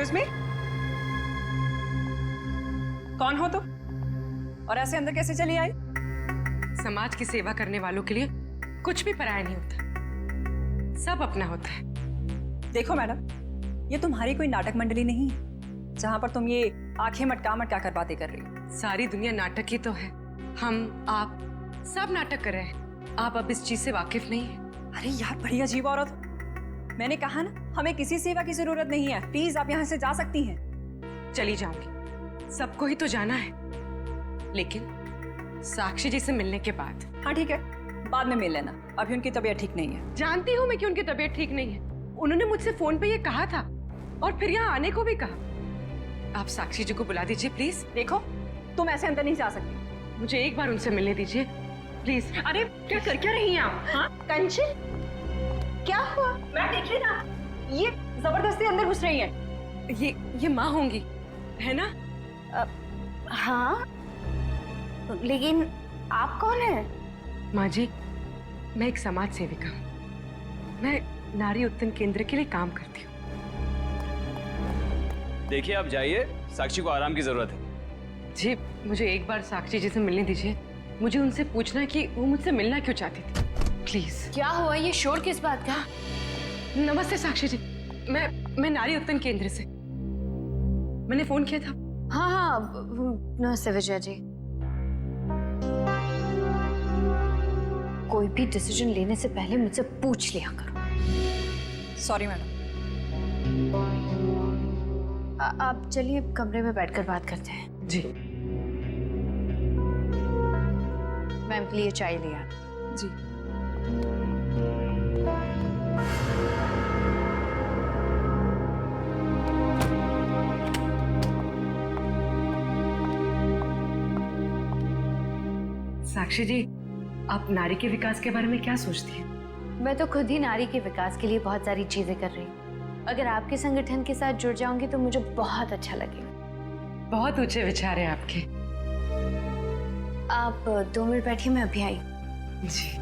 Excuse me, कौन हो तुम और ऐसे अंदर कैसे चली आई? समाज की सेवा करने वालों के लिए कुछ भी पराया नहीं होता, सब अपना होता है। देखो मैडम, ये तुम्हारी कोई नाटक मंडली नहीं है जहां पर तुम ये आंखें मटका मटका कर बातें कर रही हो। सारी दुनिया नाटक ही तो है, हम आप सब नाटक कर रहे हैं। आप अब इस चीज से वाकिफ नहीं है। अरे यार, बड़ी अजीब औरत हो। मैंने कहा ना, हमें किसी सेवा की जरूरत नहीं है। प्लीज आप यहाँ से जा सकती हैं। चली जाऊंगी, सबको ही तो जाना है, लेकिन साक्षी जी से मिलने के बाद। हाँ ठीक है, बाद में मिल लेना, अभी उनकी तबीयत ठीक नहीं है। जानती हूँ मैं कि उनकी तबीयत ठीक नहीं है, उन्होंने मुझसे फोन पे ये कहा था और फिर यहाँ आने को भी कहा। आप साक्षी जी को बुला दीजिए प्लीज। देखो, तुम ऐसे अंदर नहीं जा सकती। मुझे एक बार उनसे मिलने दीजिए प्लीज। अरे क्या रही हैं आप? हाँ कंचन, क्या हुआ? मैं देख रही ना, ये जबरदस्ती अंदर घुस रही है। ये माँ होंगी, है ना? हाँ, लेकिन आप कौन है? माँ जी, मैं एक समाज सेविका हूँ। मैं नारी उत्थान केंद्र के लिए काम करती हूँ। देखिए आप जाइए, साक्षी को आराम की जरूरत है। जी, मुझे एक बार साक्षी जी से मिलने दीजिए। मुझे उनसे पूछना है कि वो मुझसे मिलना क्यों चाहती थी, प्लीज। क्या हुआ? ये शोर किस बात का? नमस्ते साक्षी जी, मैं नारी उत्थान केंद्र से, मैंने फोन किया था। हाँ, नमस्ते विजया जी। कोई भी डिसीजन लेने से पहले मुझसे पूछ लिया करो। Sorry madam. आप चलिए कमरे में बैठकर बात करते हैं। जी मैम के लिए चाय लिया। जी। साक्षी जी, आप नारी के विकास के बारे में क्या सोचती हैं? मैं तो खुद ही नारी के विकास के लिए बहुत सारी चीजें कर रही हूँ। अगर आपके संगठन के साथ जुड़ जाऊंगी तो मुझे बहुत अच्छा लगेगा। बहुत ऊंचे विचार हैं आपके। आप 2 मिनट बैठिए, मैं अभी आई। जी।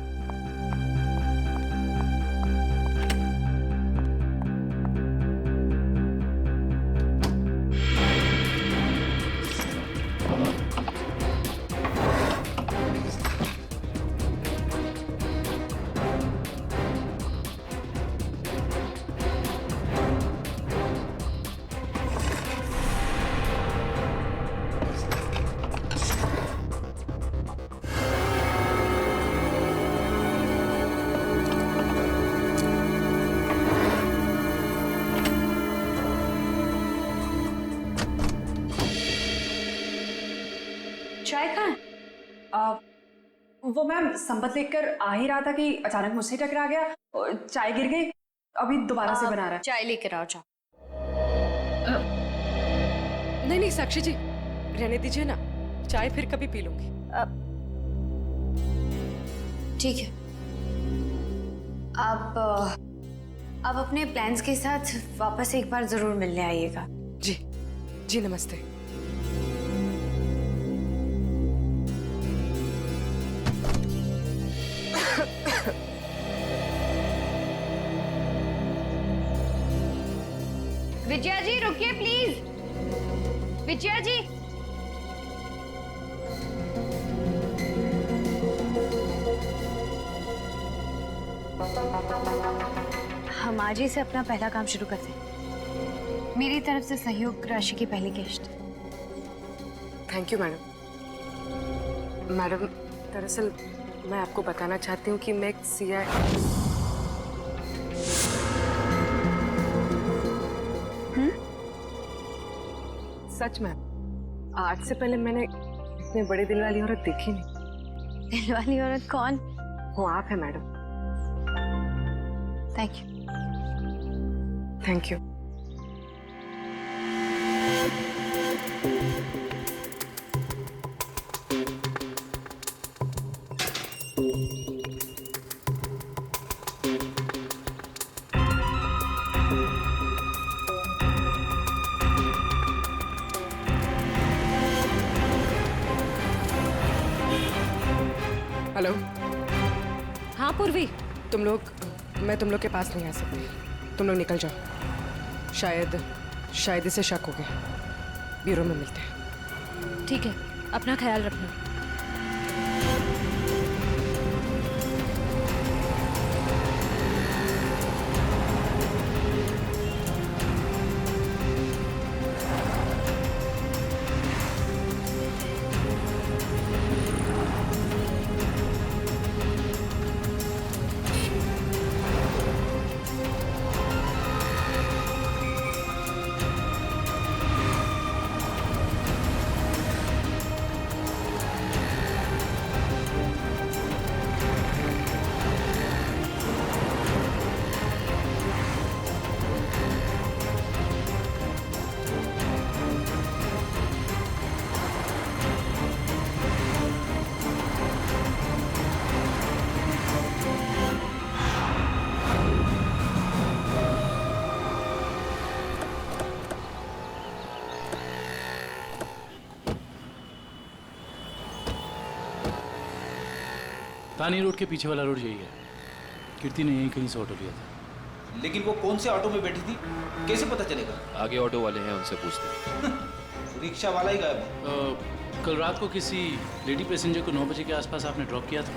चाय कहाँ है? वो मैम संपत लेकर आ ही रहा था कि अचानक मुझसे टकरा गया और चाय गिर गई। अभी दोबारा से बना रहा है। चाय लेकर आओ, जाओ। नहीं साक्षी जी, रहने दीजिए ना, चाय फिर कभी पी लूंगी। ठीक है, आप अपने प्लान्स के साथ वापस एक बार जरूर मिलने आइएगा। जी जी, नमस्ते। विजया जी रुकिए प्लीज। विजया जी, हम आज ही से अपना पहला काम शुरू करते हैं। मेरी तरफ से सहयोग राशि की पहली किश्त। Thank you madam. मैडम, दरअसल मैं आपको बताना चाहती हूँ कि मैं एक CI। सच मैम, आज से पहले मैंने इतने बड़े दिल वाली औरत देखी नहीं। दिल वाली औरत कौन? वो आप है madam. Thank you. Thank you. Hello. हाँ पूर्वी, मैं तुम लोग के पास नहीं आ सकती। तुम लोग निकल जाओ, शायद शायद इसे शक हो गया। ब्यूरो में मिलते हैं। ठीक है, अपना ख्याल रखना। तानी रोड के पीछे वाला रोड यही है। कीर्ति ने यहीं कहीं से ऑटो लिया था। लेकिन वो कौन से ऑटो में बैठी थी, कैसे पता चलेगा? आगे ऑटो वाले हैं, उनसे पूछते हैं। रिक्शा वाला ही गायब है। कल रात को किसी लेडी पैसेंजर को 9 बजे के आसपास आपने ड्रॉप किया था?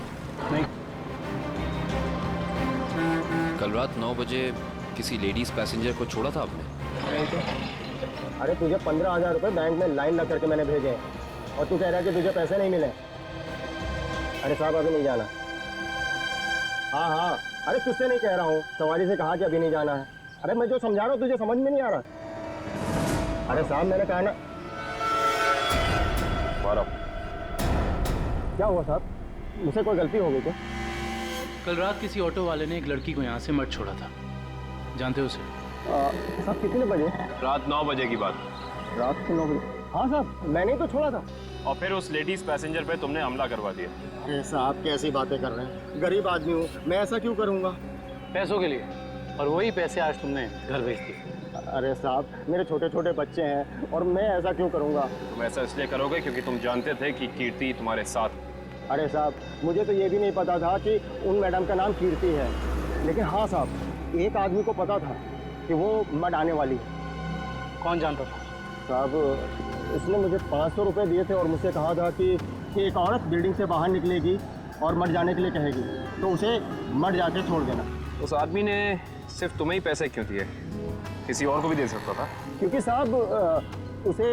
नहीं। कल रात 9 बजे किसी लेडीज पैसेंजर को छोड़ा था आपने? अरे तुझे 15,000 रुपये बैंक में लाइन लग करके मैंने भेजे हैं और तू कह रहा है कि तुझे पैसे नहीं मिले। अरे साहब अभी नहीं जाना। हाँ हाँ, अरे तुझसे नहीं कह रहा हूँ, सवारी से कहा कि अभी नहीं जाना है। अरे मैं जो समझा रहा हूँ तुझे समझ में नहीं आ रहा। अरे साहब मैंने कहा ना। क्या हुआ साहब, मुझसे कोई गलती हो गई क्या? कल रात किसी ऑटो वाले ने एक लड़की को यहाँ से मत छोड़ा था, जानते हो उसे? साहब कितने बजे? रात 9 बजे की बात। रात के 9 बजे? हाँ साहब मैंने ही तो छोड़ा था। और फिर उस लेडीज पैसेंजर पे तुमने हमला करवा दिया। अरे साहब कैसी बातें कर रहे हैं, गरीब आदमी हूँ मैं, ऐसा क्यों करूँगा? पैसों के लिए, और वही पैसे आज तुमने घर भेज दिए। अरे साहब मेरे छोटे छोटे बच्चे हैं और मैं ऐसा क्यों करूँगा? तुम ऐसा इसलिए करोगे क्योंकि तुम जानते थे कि कीर्ति तुम्हारे साथ। अरे साहब मुझे तो ये भी नहीं पता था कि उन मैडम का नाम कीर्ति है, लेकिन हाँ साहब एक आदमी को पता था कि वो मड आने वाली है। कौन जानता था? साहब उसने मुझे 500 रुपये दिए थे और मुझसे कहा था कि एक औरत बिल्डिंग से बाहर निकलेगी और मर जाने के लिए कहेगी तो उसे मर जाके छोड़ देना। उस आदमी ने सिर्फ तुम्हें ही पैसे क्यों दिए, किसी और को भी दे सकता था? क्योंकि साहब उसे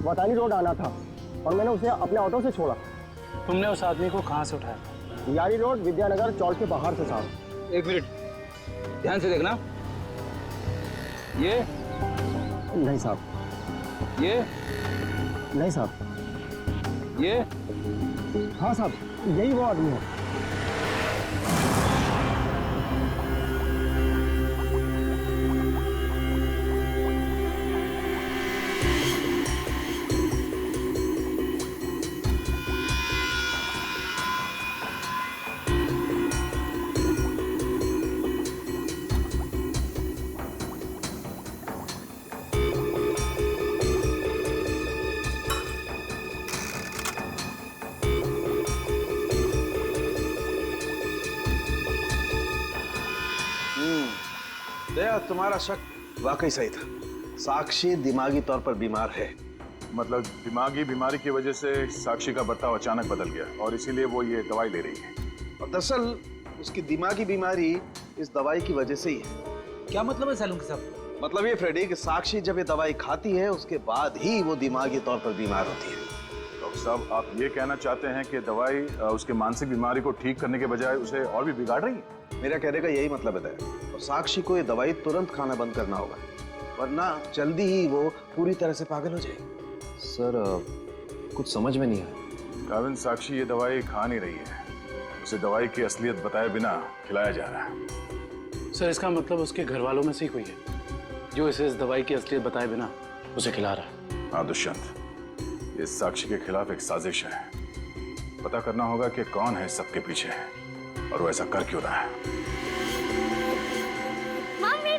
वतानी रोड आना था और मैंने उसे अपने ऑटो से छोड़ा। तुमने उस आदमी को कहाँ से उठाया? यारी रोड विद्यानगर चौक के बाहर से साहब। एक मिनट, ध्यान से देखना। ये नहीं साहब, ये नहीं साहब, ये हाँ साहब यही वो आदमी है। दया तुम्हारा शक वाकई सही था, साक्षी दिमागी तौर पर बीमार है। मतलब दिमागी बीमारी की वजह से साक्षी का बर्ताव अचानक बदल गया और इसीलिए वो ये दवाई ले रही है। और दरअसल उसकी दिमागी बीमारी इस दवाई की वजह से ही है। क्या मतलब है सालून साहब? मतलब ये फ्रेडी कि साक्षी जब ये दवाई खाती है उसके बाद ही वो दिमागी तौर पर बीमार होती है। डॉक्टर साहब आप ये कहना चाहते हैं कि दवाई उसके मानसिक बीमारी को ठीक करने के बजाय उसे और भी बिगाड़ रही है? मेरा कहने का यही मतलब है दया। और साक्षी को ये दवाई तुरंत खाना बंद करना होगा, वरना जल्दी ही वो पूरी तरह से पागल हो जाएगी। सर कुछ समझ में नहीं आया। काविन साक्षी ये दवाई खा नहीं रही है, उसे दवाई की असलियत बताए बिना खिलाया जा रहा है। सर इसका मतलब उसके घर वालों में से ही कोई है जो इसे इस दवाई की असलियत बताए बिना उसे खिला रहा है। हाँ दुष्यंत, ये साक्षी के खिलाफ एक साजिश है। पता करना होगा कि कौन है सबके पीछे और वो ऐसा कर क्यों रहा है। मम्मी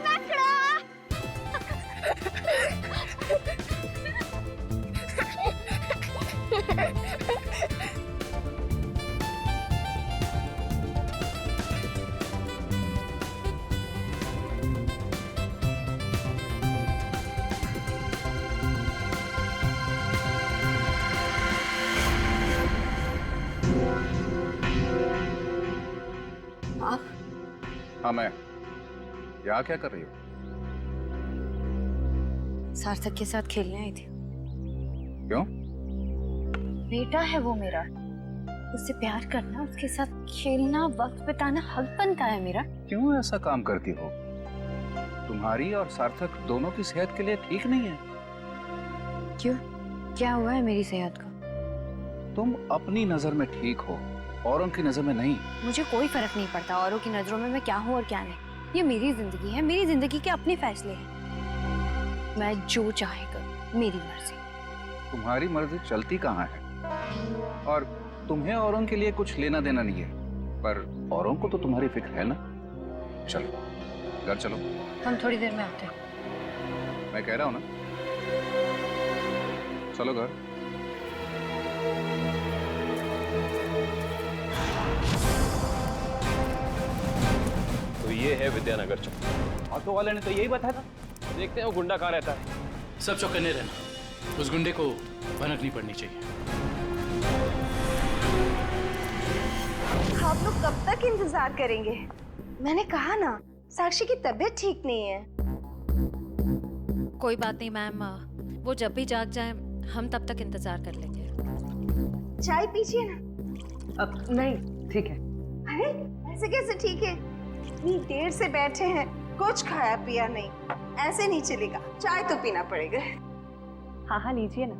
हाँ मैं। यहाँ क्या कर रही हो? सार्थक के साथ खेलने आई थी। क्यों? बेटा है वो मेरा, उससे प्यार करना, उसके साथ खेलना, वक्त बिताना हक बनता है मेरा। क्यों ऐसा काम करती हो? तुम्हारी और सार्थक दोनों की सेहत के लिए ठीक नहीं है। क्यों, क्या हुआ है मेरी सेहत को? तुम अपनी नजर में ठीक हो, औरों की नजर में नहीं। मुझे कोई फर्क नहीं पड़ता औरों की नजरों में मैं क्या हूँ और क्या नहीं। ये मेरी जिंदगी है, मेरी जिंदगी के अपने फैसले हैं। मैं जो चाहे करूं, मेरी मर्जी। तुम्हारी मर्जी चलती कहाँ है? और तुम्हें औरों के लिए कुछ लेना देना नहीं है, पर औरों को तो तुम्हारी फिक्र है ना। चलो घर चलो। हम थोड़ी देर में आते हैं। मैं कह रहा हूं ना, चलो घर। तो ये है विद्यानगर चौक। ऑटो वाले ने तो यही बताया था। देखते हैं वो गुंडा कहाँ रहता है। सब चौकन्ने रहना, उस गुंडे को भनक नहीं पड़नी चाहिए। आप लोग कब तक इंतजार करेंगे? मैंने कहा ना, साक्षी की तबीयत ठीक नहीं है। कोई बात नहीं मैम, वो जब भी जाग जाए हम तब तक इंतजार कर लेंगे। चाय पीजिए ना। अब नहीं, ठीक है। अरे ऐसे कैसे ठीक है? इतनी देर से बैठे हैं, कुछ खाया पिया नहीं, ऐसे नहीं चलेगा, चाय तो पीना पड़ेगा। हाँ हाँ लीजिए ना,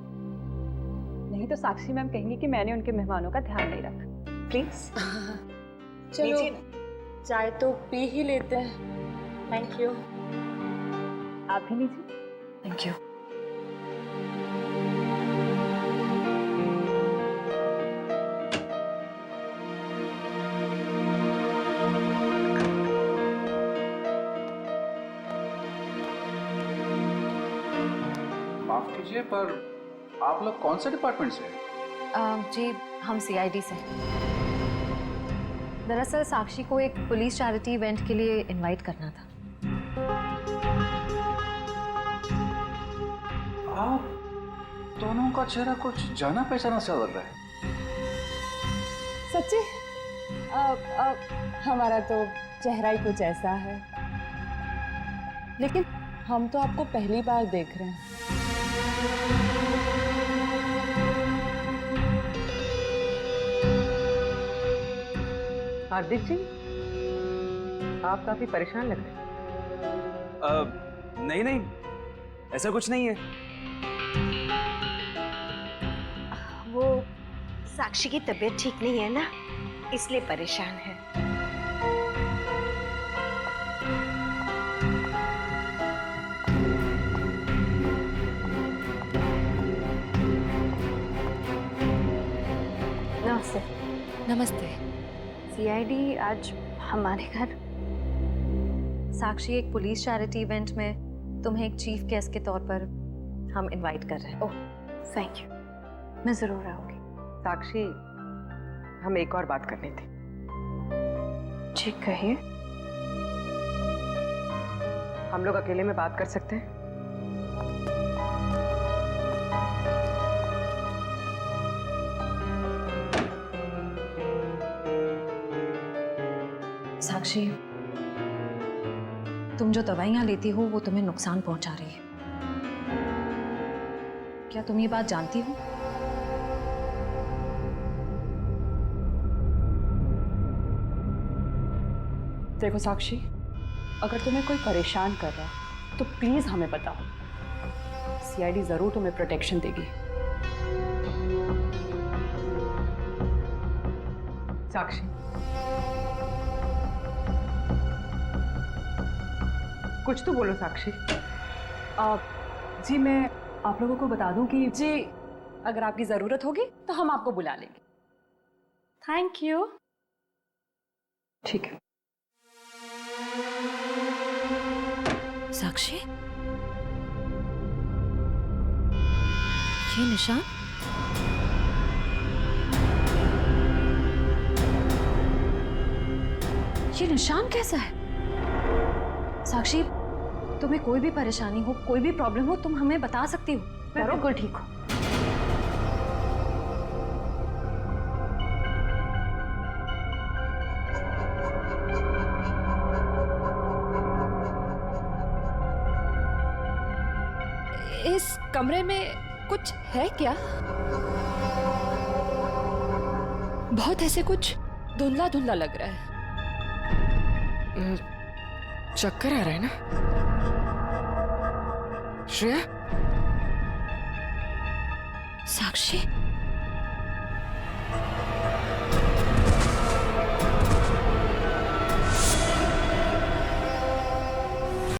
नहीं तो साक्षी मैम कहेंगी कि मैंने उनके मेहमानों का ध्यान नहीं रखा। प्लीज चलो चाय तो पी ही लेते हैं। Thank you. आप भी लीजिए। Thank you. माफ कीजिए, पर आप लोग कौन से डिपार्टमेंट से हैं? जी हम CID से हैं। दरअसल साक्षी को एक पुलिस चैरिटी इवेंट के लिए इनवाइट करना था। आप दोनों का चेहरा कुछ जाना पहचाना सा लग रहा है। सच्ची? हमारा तो चेहरा ही कुछ ऐसा है, लेकिन हम तो आपको पहली बार देख रहे हैं। हार्दिक जी, आप काफी परेशान लग रहे हैं। नहीं नहीं, ऐसा कुछ नहीं है। वो साक्षी की तबीयत ठीक नहीं है ना, इसलिए परेशान है। नमस्ते। नमस्ते। CID आज हमारे घर। साक्षी एक पुलिस चैरिटी इवेंट में तुम्हें एक चीफ गेस्ट के तौर पर हम इनवाइट कर रहे हैं। ओह थैंक यू, मैं जरूर आऊंगी। साक्षी, हम एक और बात करनी थी। जी कहिए। हम लोग अकेले में बात कर सकते हैं? साक्षी, तुम जो दवाइयां लेती हो वो तुम्हें नुकसान पहुंचा रही है। क्या तुम ये बात जानती हो? देखो साक्षी, अगर तुम्हें कोई परेशान कर रहा है तो प्लीज हमें बताओ। CID जरूर तुम्हें प्रोटेक्शन देगी। साक्षी, कुछ तो बोलो साक्षी। जी मैं आप लोगों को बता दूं कि जी अगर आपकी जरूरत होगी तो हम आपको बुला लेंगे। Thank you. ठीक है। साक्षी, ये निशान? ये निशान कैसा है? साक्षी, तुम्हें कोई भी परेशानी हो, कोई भी प्रॉब्लम हो, तुम हमें बता सकती हो। मैं बिल्कुल ठीक हूँ। इस कमरे में कुछ है क्या? बहुत ऐसे कुछ धुंधला धुंधला लग रहा है। चक्कर आ रहा है ना श्रेया? साक्षी